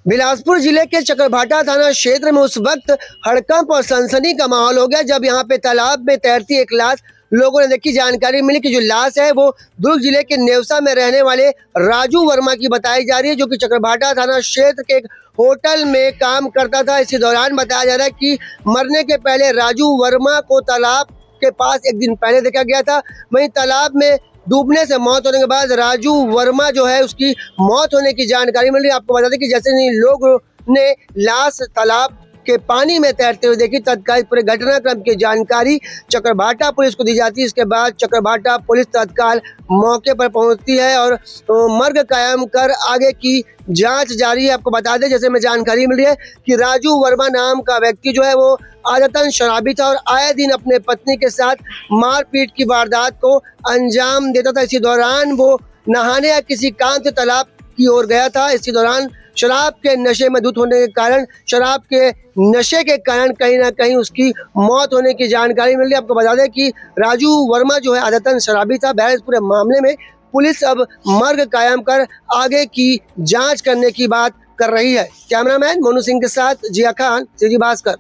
बिलासपुर जिले के चकरभाटा थाना क्षेत्र में उस वक्त हड़कंप और सनसनी का माहौल हो गया जब यहाँ पे तालाब में तैरती एक लाश लोगों ने देखी। जानकारी मिली कि जो लाश है वो दुर्ग जिले के नेवसा में रहने वाले राजू वर्मा की बताई जा रही है, जो कि चकरभाटा थाना क्षेत्र के एक होटल में काम करता था। इसी दौरान बताया जा रहा है कि मरने के पहले राजू वर्मा को तालाब के पास एक दिन पहले देखा गया था। वहीं तालाब में डूबने से मौत होने के बाद राजू वर्मा जो है उसकी मौत होने की जानकारी मिल रही है। आपको बता दें कि जैसे ही लोगों ने लाश तालाब के पानी में तैरते हुए देखी, तत्काल पूरे घटनाक्रम की जानकारी चकरभाटा पुलिस को दी जाती है। इसके बाद चकरभाटा पुलिस तत्काल मौके पर पहुंचती है और मर्ग कायम कर आगे की जांच जारी है। आपको बता दें, जैसे में जानकारी मिली है कि राजू वर्मा नाम का व्यक्ति जो है वो आदतन शराबी था और आए दिन अपने पत्नी के साथ मारपीट की वारदात को अंजाम देता था। इसी दौरान वो नहाने या किसी काम से तालाब की ओर गया था। इसी दौरान शराब के नशे में धुत होने के कारण, शराब के नशे के कारण कहीं ना कहीं उसकी मौत होने की जानकारी मिल रही है। आपको बता दें कि राजू वर्मा जो है आदतन शराबी था। बहरहाल इस पूरे मामले में पुलिस अब मर्ग कायम कर आगे की जांच करने की बात कर रही है। कैमरामैन मोनू सिंह के साथ जिया खान, सीधी भास्कर।